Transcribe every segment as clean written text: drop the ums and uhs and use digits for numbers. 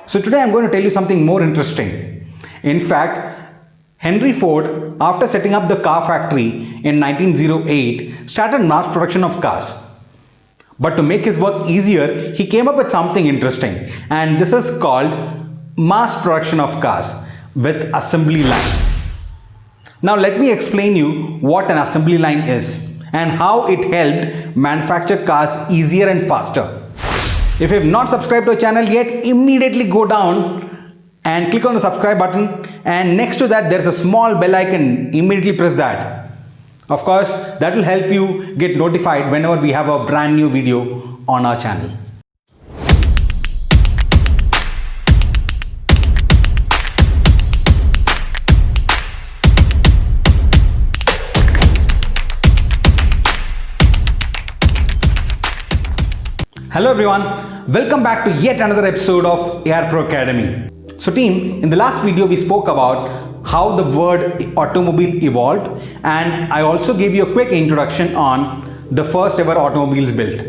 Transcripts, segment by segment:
So today I'm going to tell you something more interesting. In fact, Henry Ford, after setting up the car factory in 1908, started mass production of cars. But to make his work easier, he came up with something interesting, and this is called mass production of cars with assembly line. Now let me explain you what an assembly line is and how it helped manufacture cars easier and faster. If you have not subscribed to our channel yet, immediately go down and click on the subscribe button, and next to that there is a small bell icon. Immediately press that. Of course, that will help you get notified whenever we have a brand new video on our channel. Hello everyone, welcome back to yet another episode of ARPRO Academy. So team, in the last video we spoke about how the word automobile evolved, and I also gave you a quick introduction on the first ever automobiles built.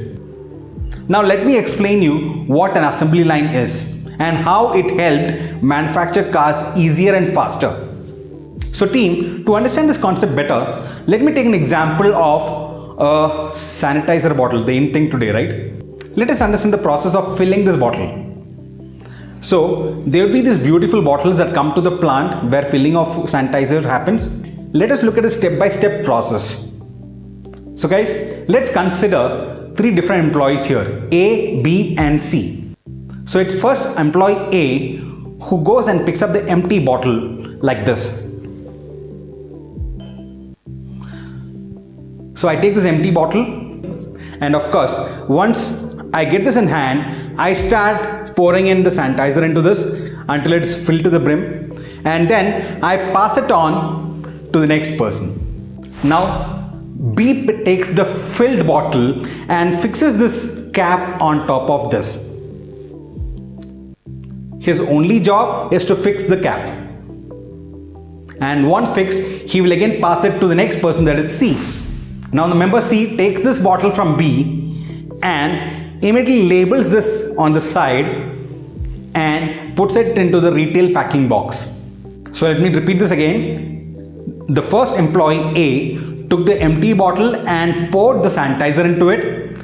Now let me explain you what an assembly line is and how it helped manufacture cars easier and faster. So team, to understand this concept better, let me take an example of a sanitizer bottle, the in thing today, right? Let us understand the process of filling this bottle. So there will be these beautiful bottles that come to the plant where filling of sanitizer happens. Let us look at a step-by-step process. So guys, let's consider three different employees here, A, B and C. So it's first employee A who goes and picks up the empty bottle like this. So I take this empty bottle, and of course once I get this in hand, I start pouring in the sanitizer into this until it's filled to the brim, and then I pass it on to the next person. Now B takes the filled bottle and fixes this cap on top of this. His only job is to fix the cap, and once fixed, he will again pass it to the next person, that is C. Now the member C takes this bottle from B and immediately labels this on the side and puts it into the retail packing box. So let me repeat this again. The first employee A took the empty bottle and poured the sanitizer into it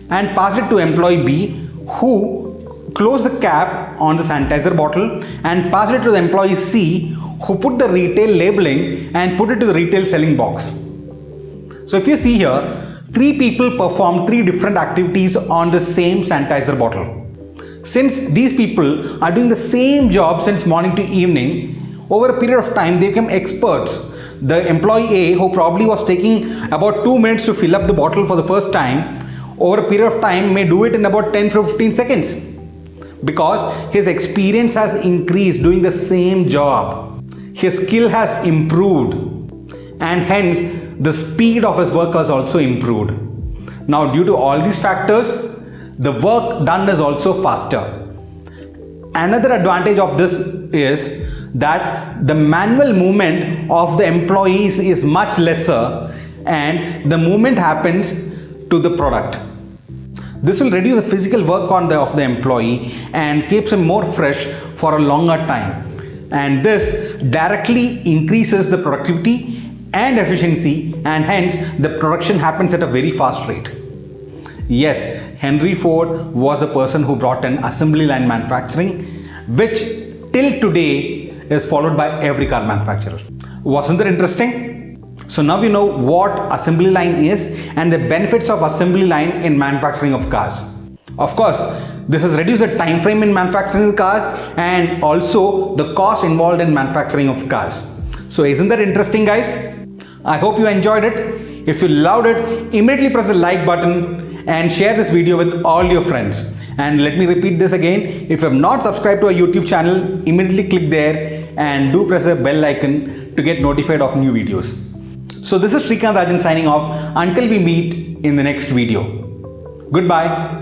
and passed it to employee B, who closed the cap on the sanitizer bottle and passed it to the employee C, who put the retail labeling and put it to the retail selling box. So if you see here, three people perform three different activities on the same sanitizer bottle. Since these people are doing the same job since morning to evening, over a period of time they become experts. The employee A, who probably was taking about 2 minutes to fill up the bottle for the first time, over a period of time may do it in about 10-15 seconds, because his experience has increased doing the same job. His skill has improved, and hence the speed of his work has also improved. Now due to all these factors, the work done is also faster. Another advantage of this is that the manual movement of the employees is much lesser, and the movement happens to the product. This will reduce the physical work of the employee and keeps him more fresh for a longer time, and this directly increases the productivity and efficiency, and hence the production happens at a very fast rate. Yes, Henry Ford was the person who brought in assembly line manufacturing, which till today is followed by every car manufacturer. Wasn't that interesting? So now you know what assembly line is and the benefits of assembly line in manufacturing of cars. Of course, this has reduced the time frame in manufacturing cars and also the cost involved in manufacturing of cars. So isn't that interesting, guys? I hope you enjoyed it. If you loved it, immediately press the like button and share this video with all your friends. And let me repeat this again. If you have not subscribed to our YouTube channel, immediately click there and do press the bell icon to get notified of new videos. So this is Srikanth Rajan signing off until we meet in the next video. Goodbye.